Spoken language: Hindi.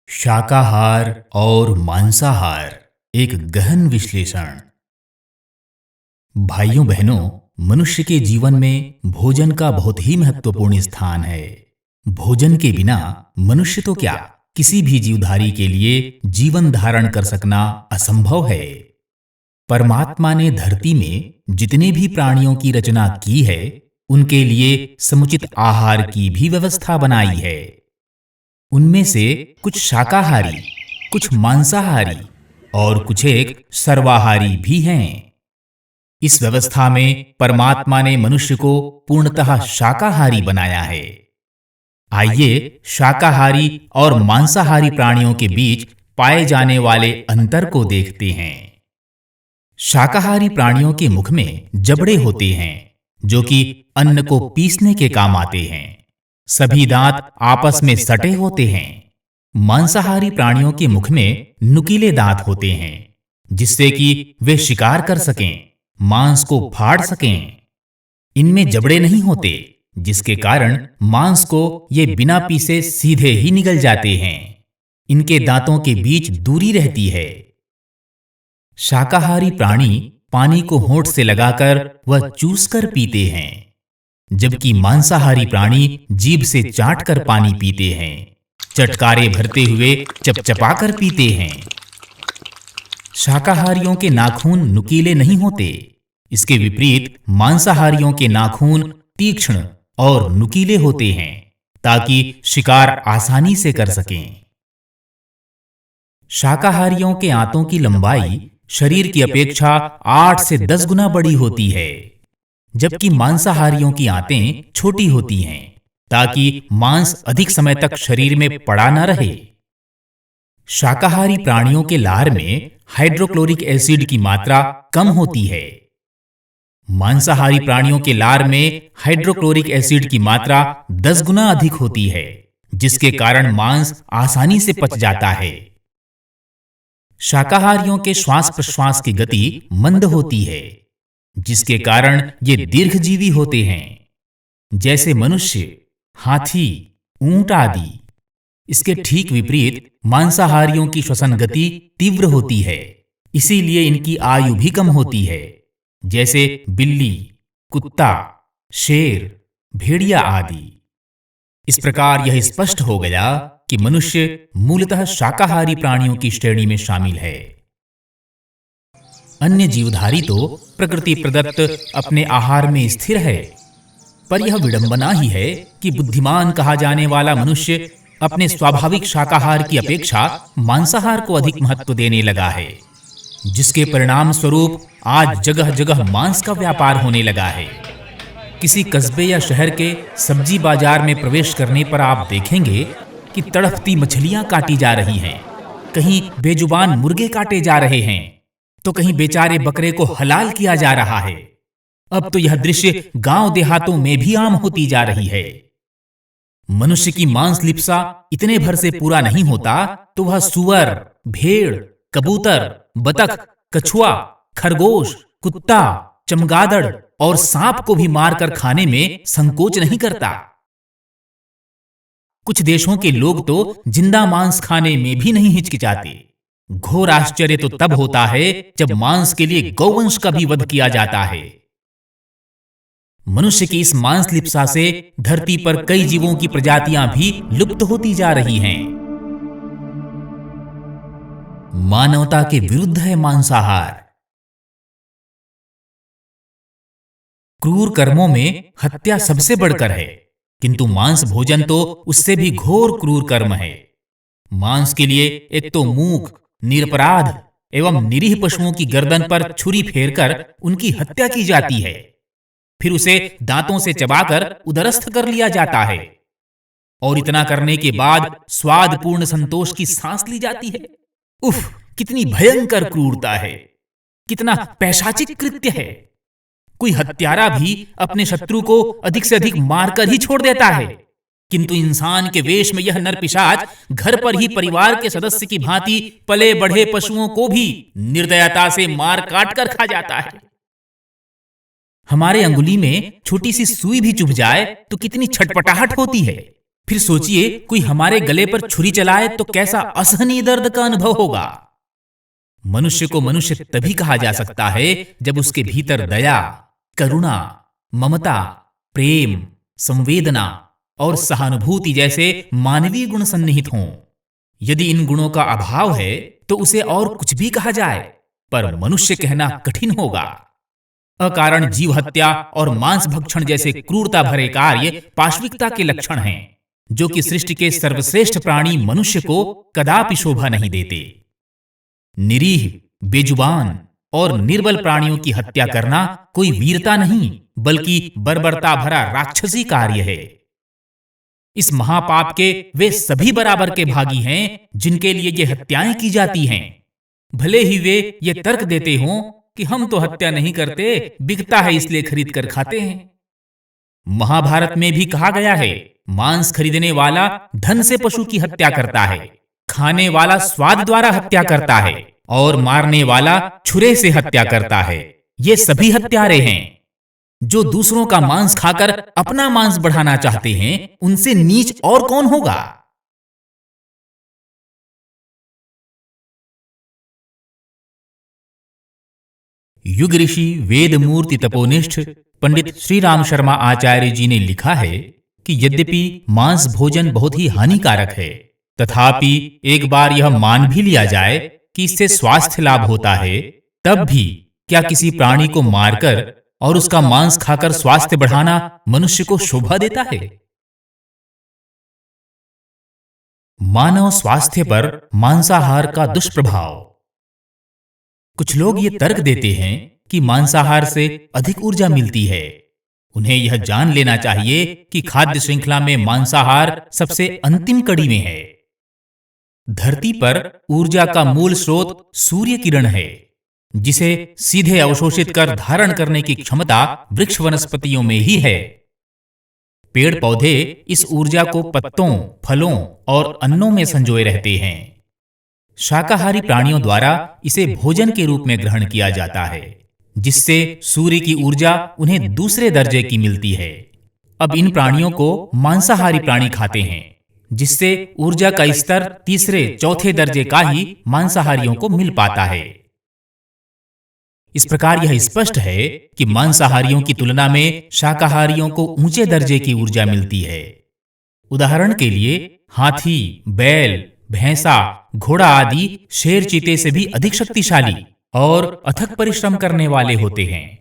शाकाहार और मांसाहार, एक गहन विश्लेषण। भाइयों बहनों, मनुष्य के जीवन में भोजन का बहुत ही महत्वपूर्ण स्थान है। भोजन के बिना मनुष्य तो क्या, किसी भी जीवधारी के लिए जीवन धारण कर सकना असंभव है। परमात्मा ने धरती में जितने भी प्राणियों की रचना की है, उनके लिए समुचित आहार की भी व्यवस्था बनाई है। उनमें से कुछ शाकाहारी, कुछ मांसाहारी और कुछ एक सर्वाहारी भी हैं। इस व्यवस्था में परमात्मा ने मनुष्य को पूर्णतः शाकाहारी बनाया है। आइए शाकाहारी और मांसाहारी प्राणियों के बीच पाए जाने वाले अंतर को देखते हैं। शाकाहारी प्राणियों के मुख में जबड़े होते हैं, जो कि अन्न को पीसने के काम आते हैं। सभी दांत आपस में सटे होते हैं। मांसाहारी प्राणियों के मुख में नुकीले दांत होते हैं, जिससे कि वे शिकार कर सकें, मांस को फाड़ सकें। इनमें जबड़े नहीं होते, जिसके कारण मांस को ये बिना पीसे सीधे ही निगल जाते हैं। इनके दांतों के बीच दूरी रहती है। शाकाहारी प्राणी पानी को होंठ से लगाकर वह चूसकर पीते हैं, जबकि मांसाहारी प्राणी जीभ से चाटकर पानी पीते हैं, चटकारे भरते हुए चपचपाकर पीते हैं। शाकाहारियों के नाखून नुकीले नहीं होते। इसके विपरीत मांसाहारियों के नाखून तीक्ष्ण और नुकीले होते हैं, ताकि शिकार आसानी से कर सकें। शाकाहारियों के आंतों की लंबाई शरीर की अपेक्षा 8 से 10 गुना बड़ी होती है, जबकि मांसाहारियों की आंतें छोटी होती हैं, ताकि मांस अधिक समय तक शरीर में पड़ा न रहे। शाकाहारी प्राणियों के लार में हाइड्रोक्लोरिक एसिड की मात्रा कम होती है। मांसाहारी प्राणियों के लार में हाइड्रोक्लोरिक एसिड की मात्रा 10 गुना अधिक होती है, जिसके कारण मांस आसानी से पच जाता है। शाकाहारियों के श्वास प्रश्वास की गति मंद होती है, जिसके कारण ये दीर्घजीवी होते हैं, जैसे मनुष्य, हाथी, ऊंट आदि। इसके ठीक विपरीत मांसाहारियों की श्वसन गति तीव्र होती है, इसीलिए इनकी आयु भी कम होती है, जैसे बिल्ली, कुत्ता, शेर, भेड़िया आदि। इस प्रकार यह स्पष्ट हो गया कि मनुष्य मूलतः शाकाहारी प्राणियों की श्रेणी में शामिल है। अन्य जीवधारी तो प्रकृति प्रदत्त अपने आहार में स्थिर है, पर यह विडंबना ही है कि बुद्धिमान कहा जाने वाला मनुष्य अपने स्वाभाविक शाकाहार की अपेक्षा मांसाहार को अधिक महत्व देने लगा है, जिसके परिणाम स्वरूप आज जगह जगह मांस का व्यापार होने लगा है। किसी कस्बे या शहर के सब्जी बाजार में प्रवेश करने पर आप देखेंगे कि तड़पती मछलियां काटी जा रही हैं, कहीं बेजुबान मुर्गे काटे जा रहे हैं, तो कहीं बेचारे बकरे को हलाल किया जा रहा है। अब तो यह दृश्य गांव देहातों में भी आम होती जा रही है। मनुष्य की मांस लिप्सा इतने भर से पूरा नहीं होता तो वह सुअर, भेड़, कबूतर, बतख, कछुआ, खरगोश, कुत्ता, चमगादड़ और सांप को भी मारकर खाने में संकोच नहीं करता। कुछ देशों के लोग तो जिंदा मांस खाने में भी नहीं हिचकिचाते। घोर आश्चर्य तो तब होता है जब मांस के लिए गौवंश का भी वध किया जाता है। मनुष्य की इस मांस लिप्सा से धरती पर कई जीवों की प्रजातियां भी लुप्त होती जा रही हैं। मानवता के विरुद्ध है मांसाहार। क्रूर कर्मों में हत्या सबसे बढ़कर है, किंतु मांस भोजन तो उससे भी घोर क्रूर कर्म है। मांस के लिए एक तो मूक, निरपराध एवं निरीह पशुओं की गर्दन पर छुरी फेरकर उनकी हत्या की जाती है, फिर उसे दांतों से चबाकर उदरस्थ कर लिया जाता है, और इतना करने के बाद स्वादपूर्ण संतोष की सांस ली जाती है। उफ, कितनी भयंकर क्रूरता है, कितना पैशाचिक कृत्य है। कोई हत्यारा भी अपने शत्रु को अधिक से अधिक मारकर ही छोड़ देता है, किंतु इंसान के वेश में यह नरपिशाच घर पर ही परिवार के सदस्य की भांति पले बढ़े पशुओं को भी निर्दयता से मार काट कर खा जाता है। हमारे अंगुली में छोटी सी सुई भी चुभ जाए तो कितनी छटपटाहट होती है। फिर सोचिए कोई हमारे गले पर छुरी चलाए तो कैसा असहनीय दर्द का अनुभव होगा। मनुष्य को मनुष्य तभी कहा जा सकता है जब उसके भीतर दया, करुणा, ममता, प्रेम, संवेदना और सहानुभूति जैसे मानवीय गुण सन्निहित हों। यदि इन गुणों का अभाव है तो उसे और कुछ भी कहा जाए, पर मनुष्य कहना कठिन होगा। अकारण जीव हत्या और मांस भक्षण जैसे क्रूरता भरे कार्य पाशविकता के लक्षण हैं, जो कि सृष्टि के सर्वश्रेष्ठ प्राणी मनुष्य को कदापि शोभा नहीं देते। निरीह, बेजुबान और निर्बल प्राणियों की हत्या करना कोई वीरता नहीं, बल्कि बर्बरता भरा राक्षसी कार्य है। इस महापाप के वे सभी बराबर के भागी हैं जिनके लिए ये हत्याएं की जाती हैं, भले ही वे ये तर्क देते हों कि हम तो हत्या नहीं करते, बिकता है इसलिए खरीद कर खाते हैं। महाभारत में भी कहा गया है, मांस खरीदने वाला धन से पशु की हत्या करता है, खाने वाला स्वाद द्वारा हत्या करता है और मारने वाला छुरे से हत्या करता है। ये सभी हत्यारे हैं। जो दूसरों का मांस खाकर अपना मांस बढ़ाना चाहते हैं, उनसे नीच और कौन होगा। युग ऋषि वेद मूर्ति तपोनिष्ठ पंडित श्री राम शर्मा आचार्य जी ने लिखा है कि यद्यपि मांस भोजन बहुत ही हानिकारक है, तथापि एक बार यह मान भी लिया जाए कि इससे स्वास्थ्य लाभ होता है, तब भी क्या किसी प्राणी को मारकर और उसका मांस खाकर स्वास्थ्य बढ़ाना मनुष्य को शोभा देता है। मानव स्वास्थ्य पर मांसाहार का दुष्प्रभाव। कुछ लोग ये तर्क देते हैं कि मांसाहार से अधिक ऊर्जा मिलती है। उन्हें यह जान लेना चाहिए कि खाद्य श्रृंखला में मांसाहार सबसे अंतिम कड़ी में है। धरती पर ऊर्जा का मूल स्रोत सूर्य किरण है, जिसे सीधे अवशोषित कर धारण करने की क्षमता वृक्ष वनस्पतियों में ही है। पेड़ पौधे इस ऊर्जा को पत्तों, फलों और अन्नों में संजोए रहते हैं। शाकाहारी प्राणियों द्वारा इसे भोजन के रूप में ग्रहण किया जाता है, जिससे सूर्य की ऊर्जा उन्हें दूसरे दर्जे की मिलती है। अब इन प्राणियों को मांसाहारी प्राणी खाते हैं, जिससे ऊर्जा का स्तर तीसरे चौथे दर्जे का ही मांसाहारियों को मिल पाता है। इस प्रकार यह स्पष्ट है कि मांसाहारियों की तुलना में शाकाहारियों को ऊंचे दर्जे की ऊर्जा मिलती है। उदाहरण के लिए हाथी, बैल, भैंसा, घोड़ा आदि शेर चीते से भी अधिक शक्तिशाली और अथक परिश्रम करने वाले होते हैं।